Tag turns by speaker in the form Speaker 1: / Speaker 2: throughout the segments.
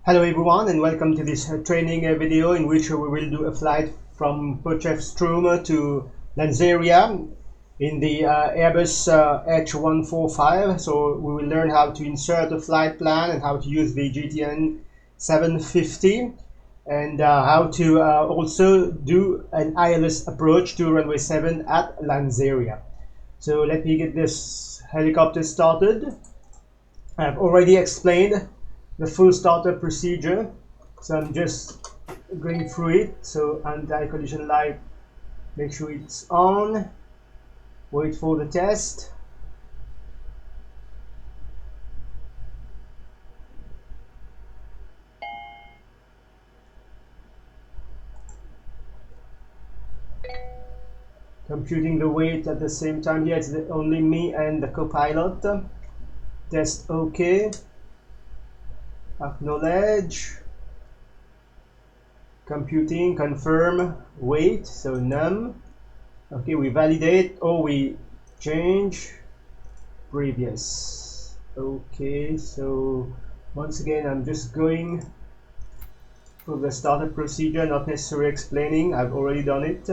Speaker 1: Hello everyone and welcome to this training video in which we will do a flight from Potchefstroom to Lanzaria in the Airbus H145. So we will learn how to insert a flight plan and how to use the GTN750 and how to also do an ILS approach to runway 7 at Lanzaria. So let me get this helicopter started. I've already explained the full startup procedure, so I'm just going through it. So anti-collision light, make sure it's on, wait for the test. Computing the weight at the same time. Here it's only me and the co-pilot. Test OK. Acknowledge. Computing, confirm, wait, so num. Okay, we validate or we change previous. Okay, so once again I'm just going through the startup procedure, not necessarily explaining, I've already done it.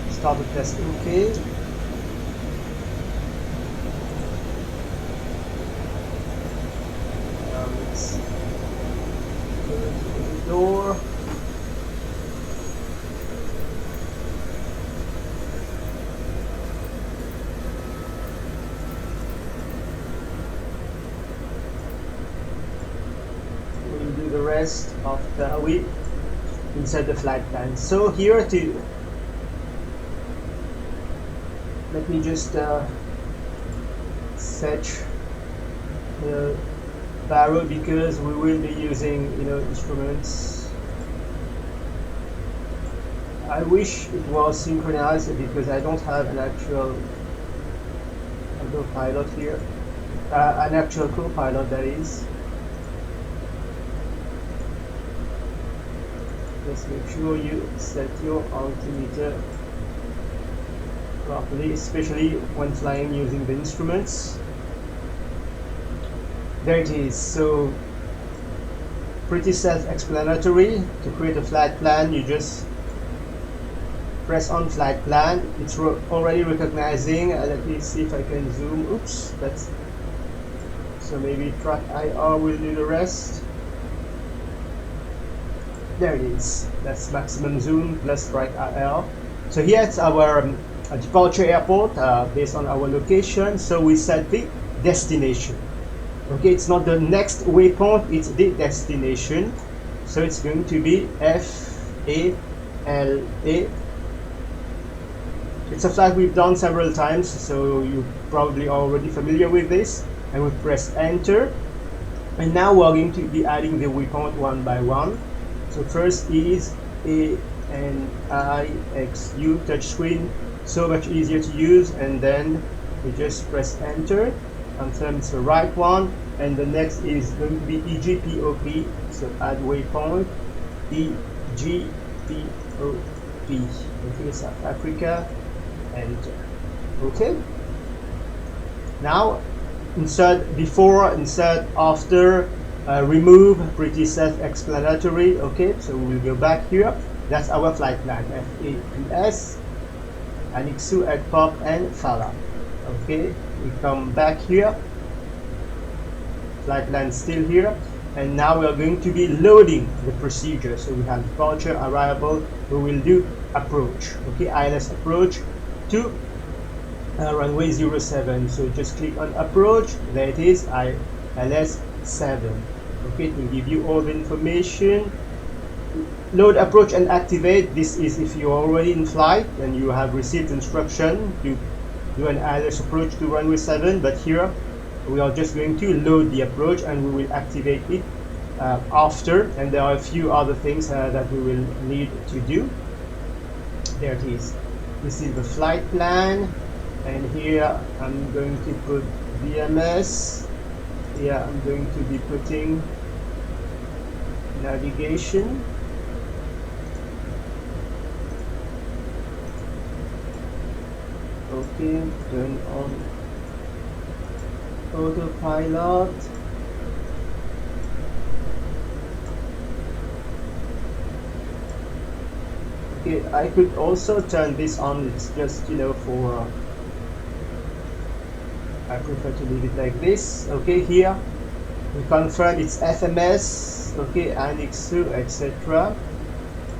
Speaker 1: Start the test OK. Let's go to the door. We'll do the rest after we insert the flight plan. So here let me just set the barrel because we will be using instruments. I wish it was synchronized because I don't have an actual pilot here, an actual co-pilot that is. Just make sure you set your altimeter properly, especially when flying using the instruments. There it is. So pretty self-explanatory. To create a flight plan, you just press on flight plan. It's already recognizing. Let me see if I can zoom. Oops, that's so maybe track IR will do the rest. There it is. That's maximum zoom plus track IR. So here it's our departure airport based on our location. So we set the destination. Okay, it's not the next waypoint, it's the destination. So it's going to be FALA. It's a flight we've done several times, so you're probably already familiar with this. And we press enter. And now we're going to be adding the waypoint one by one. So first is ANIXU touchscreen, so much easier to use, and then we just press enter, confirm it's the right one, and the next is going to be EGPOP, so add waypoint, EGPOP, okay, South Africa, enter. Okay, now insert before, insert after, remove, pretty self-explanatory. Okay, so we'll go back here. That's our flight plan, FAPS, ANIXU, EGPOP, and FALA. Okay, we come back here flight plan still here. And now we are going to be loading the procedure. So we have departure, arrival, we will do approach. Okay, ILS approach to runway 07. So just click on approach, there it is, ILS 7. Okay, it will give you all the information. Load, approach and activate. This is if you're already in flight and you have received instruction to do an ILS approach to runway 7, but here we are just going to load the approach and we will activate it after, and there are a few other things that we will need to do. There it is. This is the flight plan, and here I'm going to put VMS. Here I'm going to be putting navigation. Okay, turn on autopilot. Okay, I could also turn this on. It's just, you know, for I prefer to leave it like this. Okay, here we confirm it's FMS. Okay, Annex 2, etc.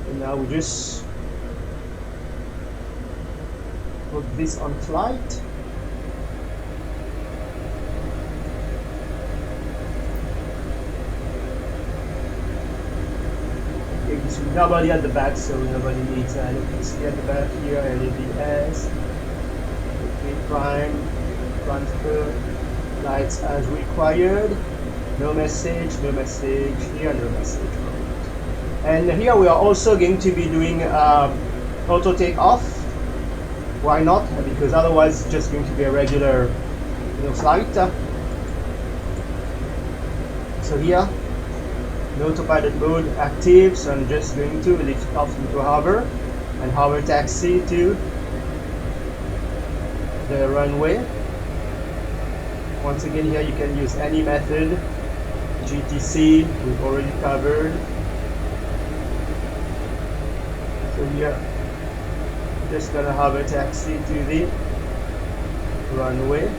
Speaker 1: And now we just put this on flight. Okay, this is nobody at the back, so nobody needs electricity at the back here. LABS. Okay, prime, transfer, lights as required. No message here, no message. And here we are also going to be doing auto takeoff. Why not? Because otherwise it's just going to be a regular, you know, flight. So here, the autopilot mode active. So I'm just going to lift off into hover and hover taxi to the runway. Once again, here you can use any method. GTC we've already covered. So here, just gonna have a taxi to the runway.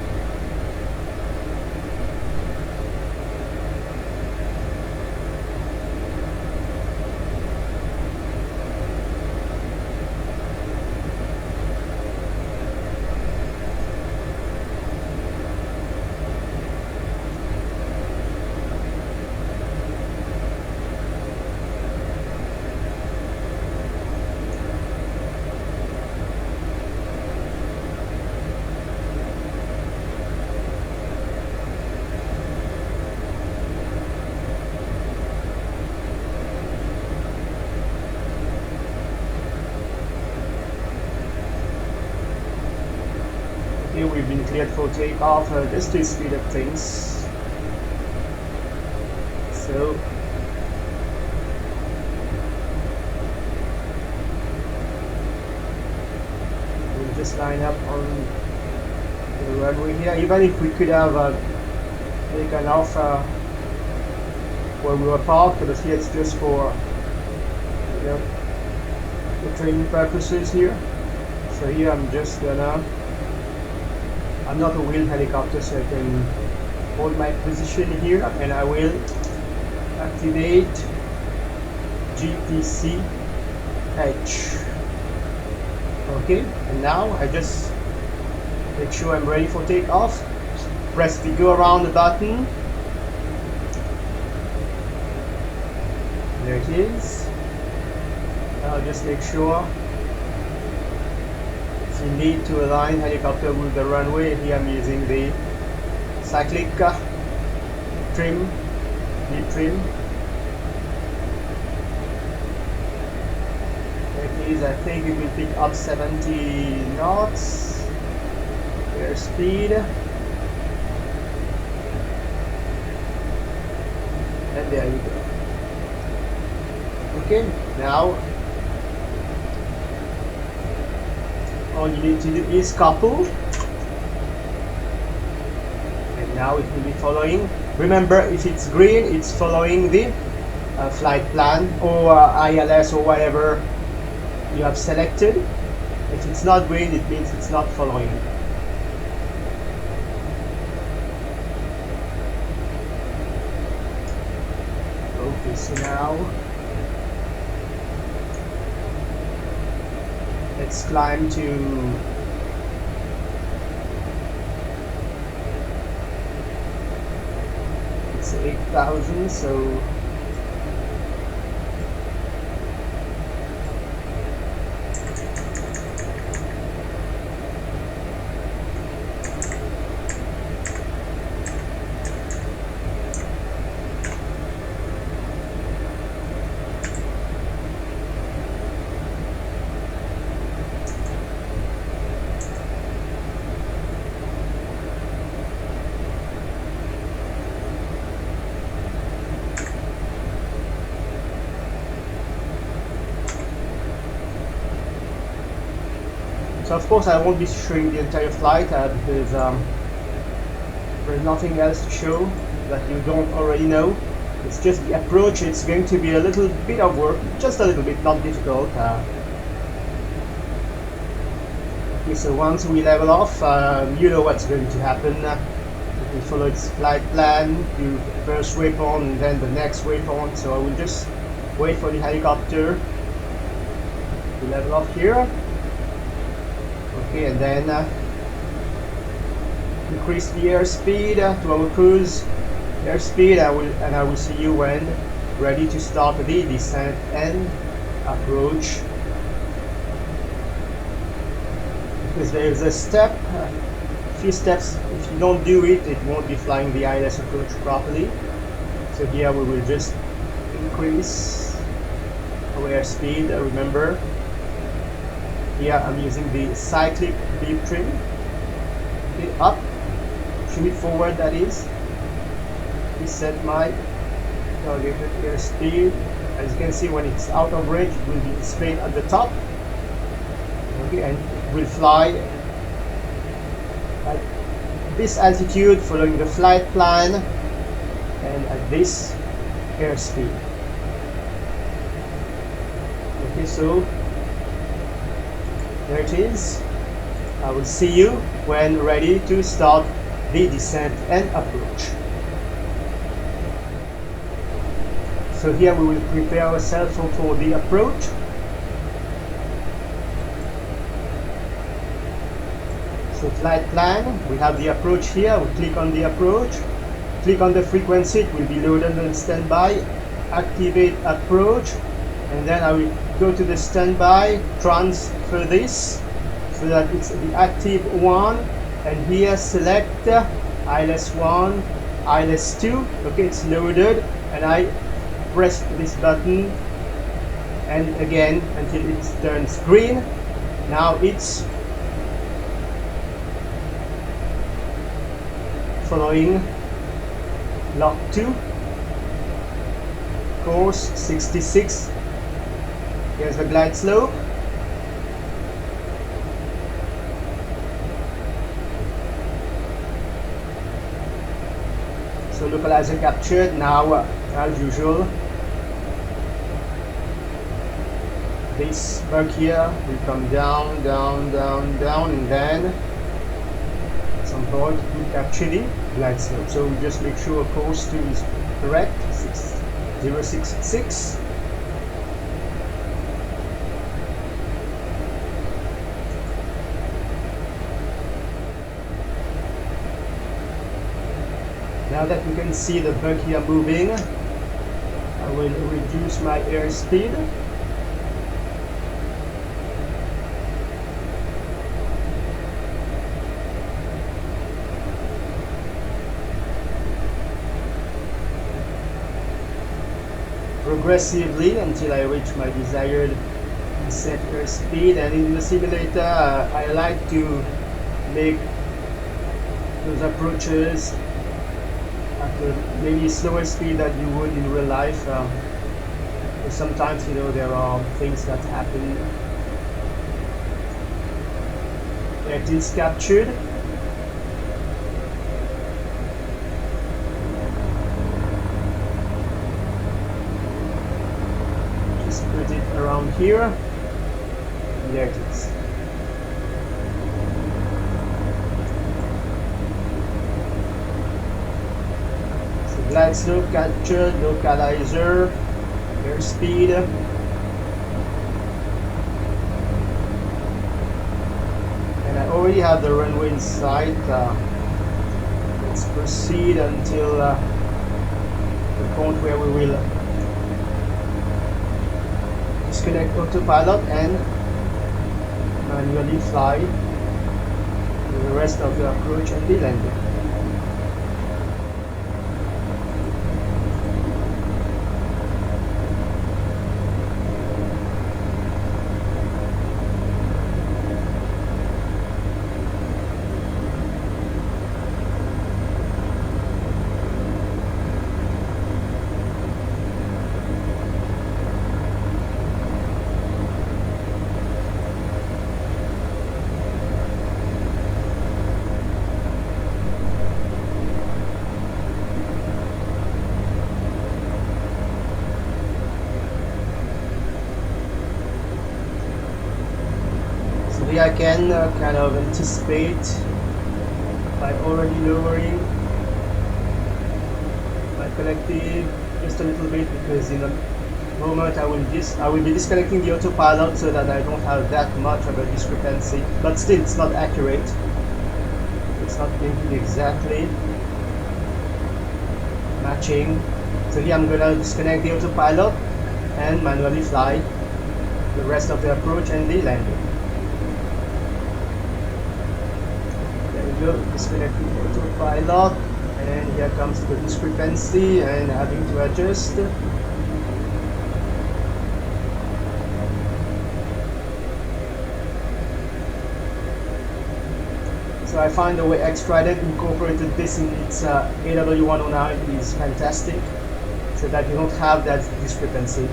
Speaker 1: We've been cleared for takeoff, just to speed up things. So we'll just line up on the runway here. Even if we could have taken off where we were parked, but here it's just for, you know, the training purposes here. So here I'm just gonna, I'm not a wheeled helicopter, so I can hold my position here, and I will activate GTC H. Okay, and now I just make sure I'm ready for takeoff. Press the go around the button. There it is. Now just make sure you need to align helicopter with the runway. Here I'm using the cyclic trim, knee trim. That is, I think it will pick up 70 knots airspeed. And there you go. Okay, now all you need to do is couple, and now it will be following. Remember, if it's green, it's following the flight plan or ILS or whatever you have selected. If it's not green, it means it's not following. So now let's climb to it's 8,000, so so of course I won't be showing the entire flight because there's nothing else to show that you don't already know. It's just the approach. It's going to be a little bit of work, just a little bit, not difficult. Okay, so once we level off, you know what's going to happen. We follow its flight plan, do the first waypoint and then the next waypoint. So I will just wait for the helicopter to level off here. Okay, and then increase the airspeed to our cruise airspeed. I will see you when ready to start the descent and approach. Because there is a step, a few steps. If you don't do it, it won't be flying the ILS approach properly. So here we will just increase our airspeed. Remember, here I'm using the cyclic beam trim. Okay, up, trim it forward, that is. Reset my targeted airspeed. As you can see, when it's out of range, it will be displayed at the top. Okay, and it will fly at this altitude following the flight plan and at this airspeed. Okay, so there it is. I will see you when ready to start the descent and approach. So here we will prepare ourselves for the approach. So flight plan, we have the approach here. We click on the approach, click on the frequency, it will be loaded on standby, activate approach, and then I will go to the standby, transfer this so that it's the active one, and here select ILS 1, ILS 2. Okay, it's loaded, and I press this button and again until it turns green. Now it's following lock 2, course 66. Here's the glide slope. So localizer captured. Now as usual, this bug here will come down, down, down, down, and then at some point it will capture the glide slope. So we just make sure course 2 is correct, 6066. Now that we can see the bug here moving, I will reduce my airspeed. Progressively until I reach my desired set airspeed. And in the simulator, I like to make those approaches at a maybe slower speed than you would in real life. Sometimes, you know, there are things that happen. It is captured. Just put it around here. And there it is. So glide slope captured, localizer. airspeed. And I already have the runway in sight. Let's proceed until the point where we will disconnect autopilot and manually fly the rest of the approach and the landing. I can kind of anticipate by already lowering my collective just a little bit, because in a moment I will be disconnecting the autopilot so that I don't have that much of a discrepancy, but still it's not accurate. It's not blinking exactly matching. So here I'm gonna disconnect the autopilot and manually fly the rest of the approach and the landing. Disconnecting the autopilot, and here comes the discrepancy and having to adjust. So I find the way X-Trident incorporated this in its AW109 is fantastic, so that you don't have that discrepancy.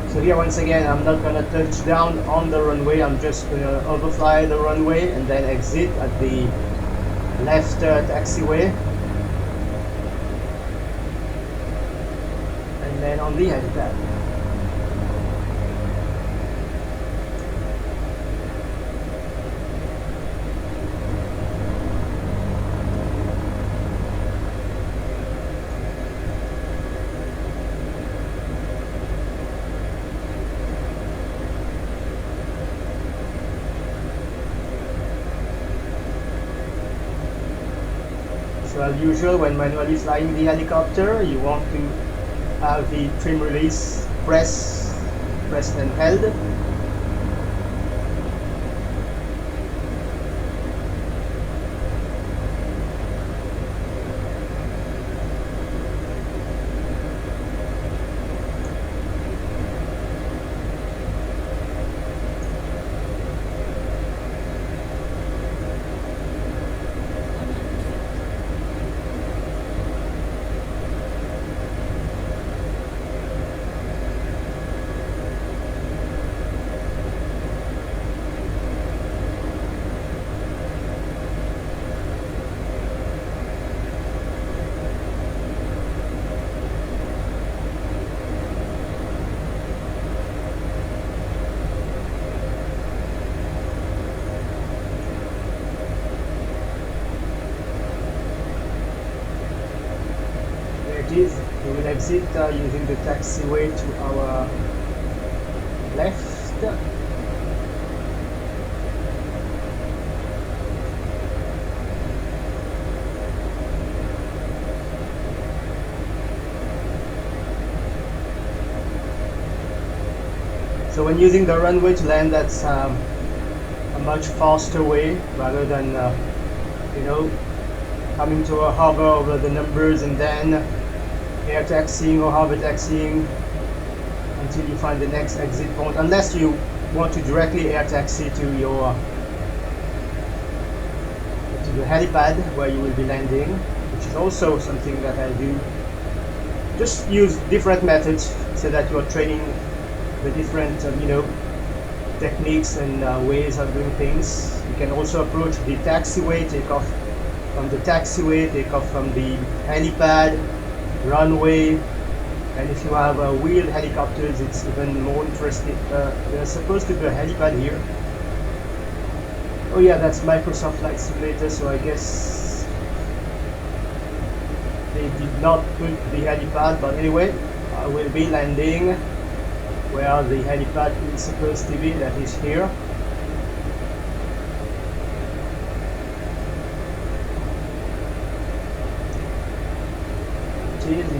Speaker 1: So here once again I'm not going to touch down on the runway, I'm just going to overfly the runway and then exit at the left taxiway, and then on the helipad. So as usual, when manually flying the helicopter, you want to have the trim release pressed and held. We will exit using the taxiway to our left. So when using the runway to land, that's a much faster way rather than you know, coming to a hover over the numbers and then air taxiing or hover taxiing until you find the next exit point, unless you want to directly air taxi to your to the helipad where you will be landing, which is also something that I do. Just use different methods so that you are training the different you know, techniques and ways of doing things. You can also approach the taxiway, take off from the taxiway, take off from the helipad, runway, and if you have wheeled helicopters, it's even more interesting. There's supposed to be a helipad here, Oh yeah, that's Microsoft Flight Simulator, so I guess they did not put the helipad, but anyway, I will be landing where the helipad is supposed to be, that is here.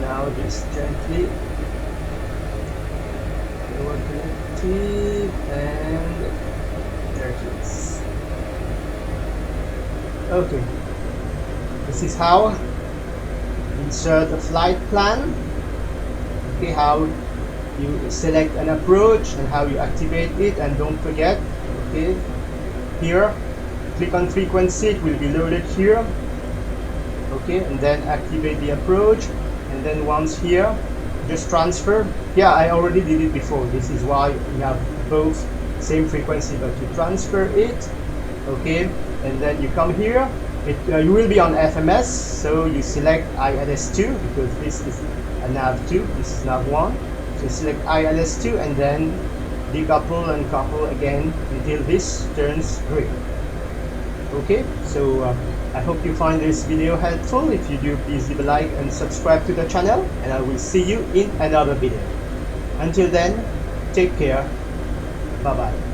Speaker 1: Now just gently lower connective, and there it is. Okay, this is how insert a flight plan. Okay, how you select an approach and how you activate it, and don't forget, okay, here click on frequency, it will be loaded here. Okay, and then activate the approach, and then once here just transfer. Yeah, I already did it before, this is why we have both same frequency, but you transfer it. Okay, and then you come here, you will be on FMS, so you select ILS2 because this is a nav2, this is nav1, so select ILS2 and then decouple and couple again until this turns green. Okay, so I hope you find this video helpful. If you do, please leave a like and subscribe to the channel, and I will see you in another video. Until then, take care. Bye bye.